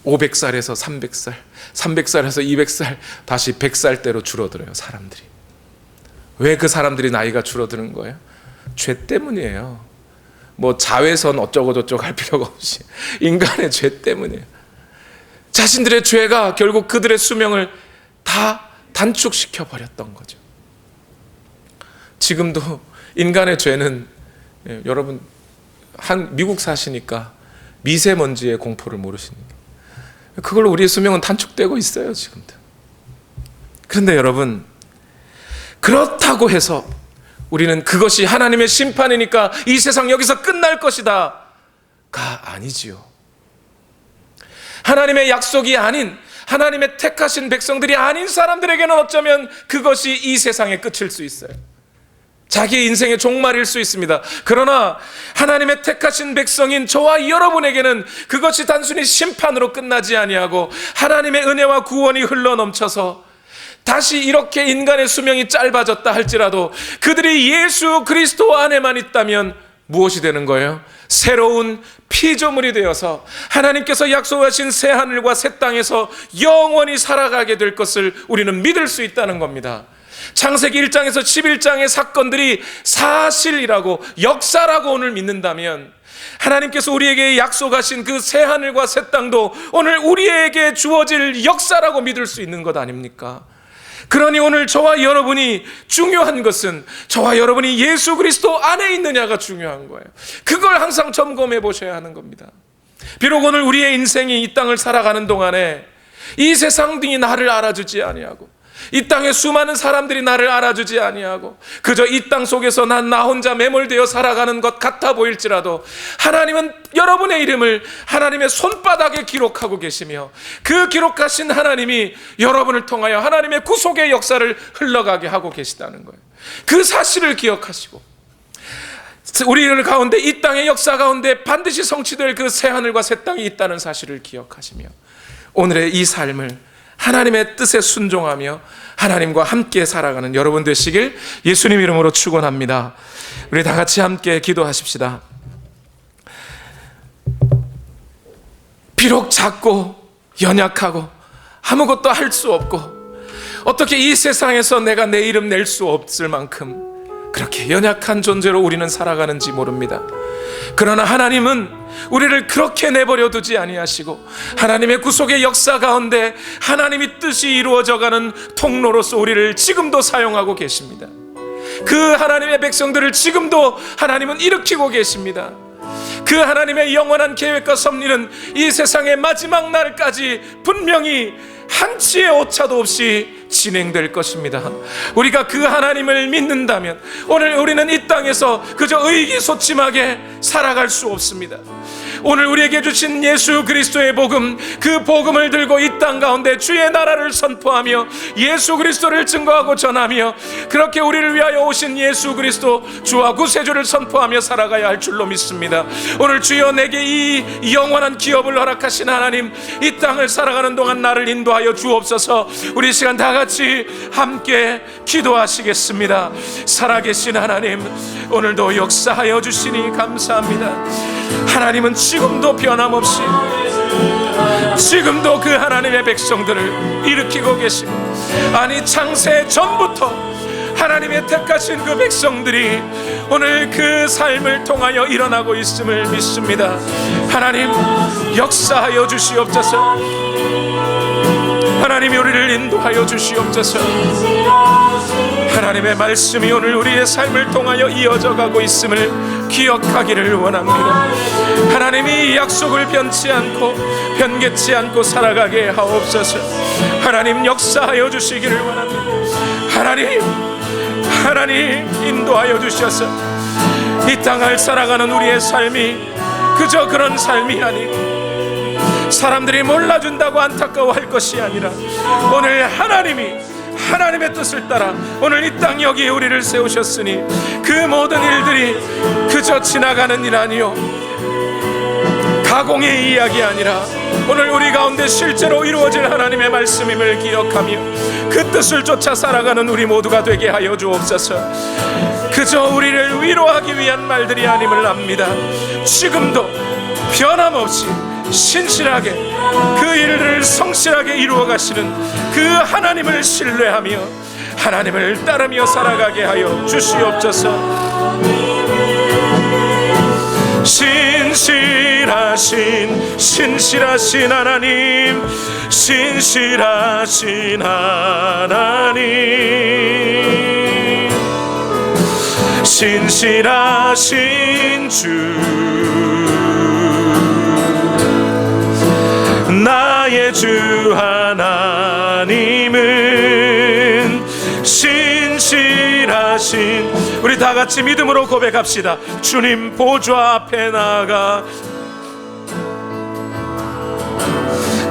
500살에서 300살, 300살에서 200살, 다시 100살대로 줄어들어요, 사람들이. 왜 그 사람들이 나이가 줄어드는 거예요? 죄 때문이에요. 뭐 자외선 어쩌고 저쩌고 할 필요가 없이 인간의 죄 때문이에요. 자신들의 죄가 결국 그들의 수명을 다 단축시켜 버렸던 거죠. 지금도 인간의 죄는 여러분 미국 사시니까 미세먼지의 공포를 모르시니까 그걸로 우리의 수명은 단축되고 있어요, 지금도. 그런데 여러분, 그렇다고 해서 우리는 그것이 하나님의 심판이니까 이 세상 여기서 끝날 것이다 가 아니지요. 하나님의 약속이 아닌, 하나님의 택하신 백성들이 아닌 사람들에게는 어쩌면 그것이 이 세상의 끝일 수 있어요. 자기의 인생의 종말일 수 있습니다. 그러나 하나님의 택하신 백성인 저와 여러분에게는 그것이 단순히 심판으로 끝나지 아니하고 하나님의 은혜와 구원이 흘러넘쳐서 다시 이렇게 인간의 수명이 짧아졌다 할지라도 그들이 예수 그리스도 안에만 있다면 무엇이 되는 거예요? 새로운 피조물이 되어서 하나님께서 약속하신 새 하늘과 새 땅에서 영원히 살아가게 될 것을 우리는 믿을 수 있다는 겁니다. 창세기 1장에서 11장의 사건들이 사실이라고, 역사라고 오늘 믿는다면 하나님께서 우리에게 약속하신 그 새 하늘과 새 땅도 오늘 우리에게 주어질 역사라고 믿을 수 있는 것 아닙니까? 그러니 오늘 저와 여러분이 중요한 것은 저와 여러분이 예수 그리스도 안에 있느냐가 중요한 거예요. 그걸 항상 점검해 보셔야 하는 겁니다. 비록 오늘 우리의 인생이 이 땅을 살아가는 동안에 이 세상이 나를 알아주지 아니하고 이 땅에 수많은 사람들이 나를 알아주지 아니하고 그저 이 땅 속에서 나 혼자 매몰되어 살아가는 것 같아 보일지라도 하나님은 여러분의 이름을 하나님의 손바닥에 기록하고 계시며 그 기록하신 하나님이 여러분을 통하여 하나님의 구속의 역사를 흘러가게 하고 계시다는 거예요. 그 사실을 기억하시고 우리를 가운데 이 땅의 역사 가운데 반드시 성취될 그 새하늘과 새 땅이 있다는 사실을 기억하시며 오늘의 이 삶을 하나님의 뜻에 순종하며 하나님과 함께 살아가는 여러분 되시길 예수님 이름으로 축원합니다. 우리 다 같이 함께 기도하십시다. 비록 작고 연약하고 아무것도 할 수 없고 어떻게 이 세상에서 내가 내 이름 낼 수 없을 만큼 그렇게 연약한 존재로 우리는 살아가는지 모릅니다. 그러나 하나님은 우리를 그렇게 내버려 두지 아니하시고 하나님의 구속의 역사 가운데 하나님의 뜻이 이루어져가는 통로로서 우리를 지금도 사용하고 계십니다. 그 하나님의 백성들을 지금도 하나님은 일으키고 계십니다. 그 하나님의 영원한 계획과 섭리는 이 세상의 마지막 날까지 분명히 한치의 오차도 없이 진행될 것입니다. 우리가 그 하나님을 믿는다면 오늘 우리는 이 땅에서 그저 의기소침하게 살아갈 수 없습니다. 오늘 우리에게 주신 예수 그리스도의 복음, 그 복음을 들고 이 땅 가운데 주의 나라를 선포하며 예수 그리스도를 증거하고 전하며 그렇게 우리를 위하여 오신 예수 그리스도 주와 구세주를 선포하며 살아가야 할 줄로 믿습니다. 오늘 주여 내게 이 영원한 기업을 허락하신 하나님, 이 땅을 살아가는 동안 나를 인도하여 주옵소서. 우리 시간 다 같이 함께 기도하시겠습니다. 살아계신 하나님, 오늘도 역사하여 주시니 감사합니다. 하나님은 지금도 변함없이 지금도 그 하나님의 백성들을 일으키고 계시고, 아니 창세 전부터 하나님의 택하신 그 백성들이 오늘 그 삶을 통하여 일어나고 있음을 믿습니다. 하나님 역사하여 주시옵소서. 하나님이 우리를 인도하여 주시옵소서. 하나님의 말씀이 오늘 우리의 삶을 통하여 이어져 가고 있음을 기억하기를 원합니다. 하나님이 이 약속을 변치 않고 변개치 않고 살아가게 하옵소서. 하나님 역사하여 주시기를 원합니다. 하나님 인도하여 주셔서 이 땅을 살아가는 우리의 삶이 그저 그런 삶이 아니고 사람들이 몰라준다고 안타까워할 것이 아니라 오늘 하나님의 뜻을 따라 오늘 이 땅 여기에 우리를 세우셨으니 그 모든 일들이 그저 지나가는 일 아니요 가공의 이야기 아니라 오늘 우리 가운데 실제로 이루어질 하나님의 말씀임을 기억하며 그 뜻을 쫓아 살아가는 우리 모두가 되게 하여 주옵소서. 그저 우리를 위로하기 위한 말들이 아님을 압니다. 지금도 변함없이 신실하게 그 일을 성실하게 이루어 가시는 그 하나님을 신뢰하며 하나님을 따르며 살아가게 하여 주시옵소서. 신실하신 하나님, 신실하신 하나님, 신실하신 주, 나의 주 하나님은 신실하신, 우리 다 같이 믿음으로 고백합시다. 주님 보좌 앞에 나가,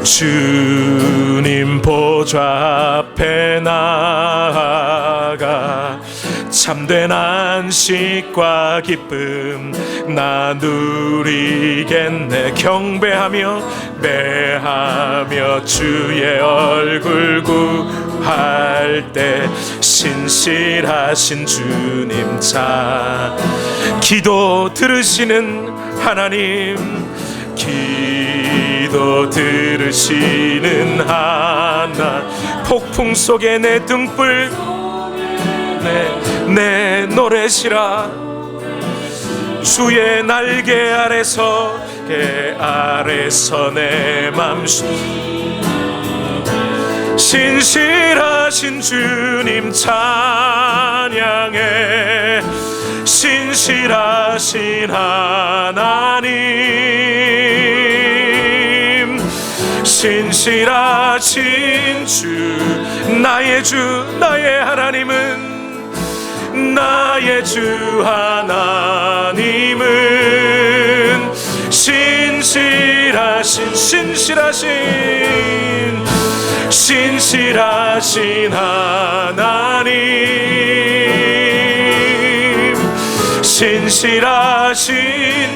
주님 보좌 앞에 나아가 참된 안식과 기쁨 나 누리겠네. 경배하며 매하며 주의 얼굴 구할 때 신실하신 주님 자, 기도 들으시는 하나님, 기도 들으시는 하나, 폭풍 속에 내 등불 내 노래시라. 주의 날개 아래서 내 맘 신실하신 주님 찬양해. 신실하신 하나님, 신실하신 주, 나의 주, 나의 하나님은, 나의 주 하나님은 신실하신 하나님, 신실하신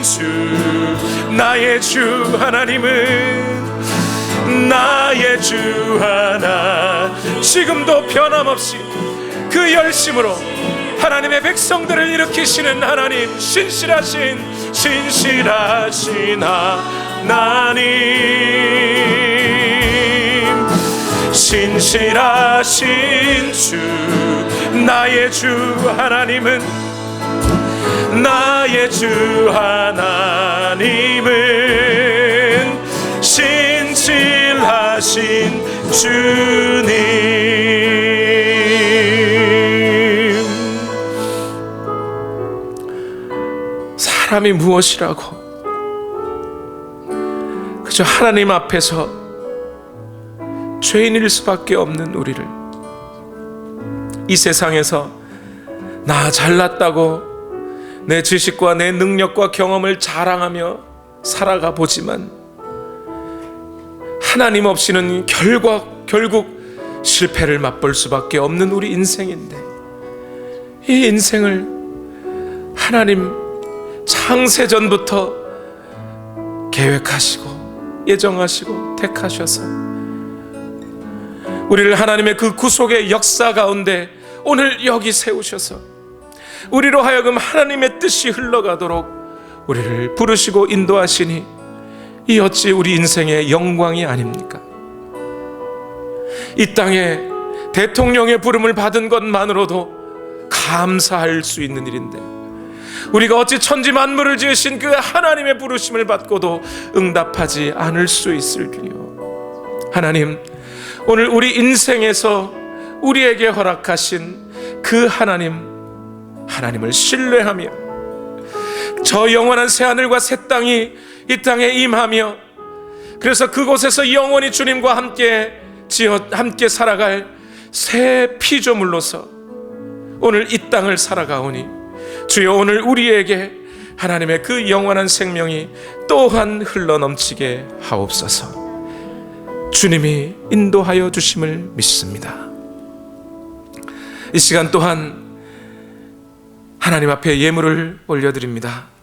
주, 나의 주 하나님은, 나의 주 하나, 지금도 변함없이 그 열심으로 하나님의 백성들을 일으키시는 하나님, 신실하신 하나님, 신실하신 주, 나의 주 하나님은, 나의 주 하나님은 신실하신 주님. 사람이 무엇이라고 그저 하나님 앞에서 죄인일 수밖에 없는 우리를, 이 세상에서 나 잘났다고 내 지식과 내 능력과 경험을 자랑하며 살아가 보지만 하나님 없이는 결국 실패를 맛볼 수밖에 없는 우리 인생인데, 이 인생을 하나님 창세전부터 계획하시고 예정하시고 택하셔서 우리를 하나님의 그 구속의 역사 가운데 오늘 여기 세우셔서 우리로 하여금 하나님의 뜻이 흘러가도록 우리를 부르시고 인도하시니 이 어찌 우리 인생의 영광이 아닙니까? 이 땅에 대통령의 부름을 받은 것만으로도 감사할 수 있는 일인데, 우리가 어찌 천지 만물을 지으신 그 하나님의 부르심을 받고도 응답하지 않을 수 있을까요? 하나님, 오늘 우리 인생에서 우리에게 허락하신 그 하나님을 신뢰하며 저 영원한 새하늘과 새 땅이 이 땅에 임하며, 그래서 그곳에서 영원히 주님과 함께 살아갈 새 피조물로서 오늘 이 땅을 살아가오니, 주여 오늘 우리에게 하나님의 그 영원한 생명이 또한 흘러넘치게 하옵소서. 주님이 인도하여 주심을 믿습니다. 이 시간 또한 하나님 앞에 예물을 올려드립니다.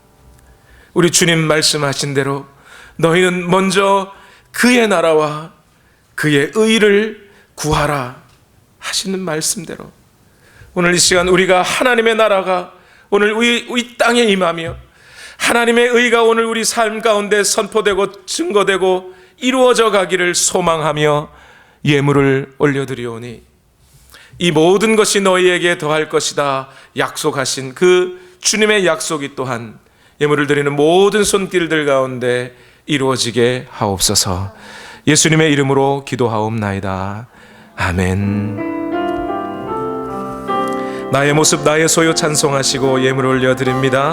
우리 주님 말씀하신 대로 너희는 먼저 그의 나라와 그의 의를 구하라 하시는 말씀대로 오늘 이 시간 우리가 하나님의 나라가 오늘 이 땅에 임하며 하나님의 의가 오늘 우리 삶 가운데 선포되고 증거되고 이루어져 가기를 소망하며 예물을 올려드리오니, 이 모든 것이 너희에게 더할 것이다 약속하신 그 주님의 약속이 또한 예물을 드리는 모든 손길들 가운데 이루어지게 하옵소서. 예수님의 이름으로 기도하옵나이다. 아멘. 나의 모습 나의 소유 찬송하시고 예물 올려 드립니다.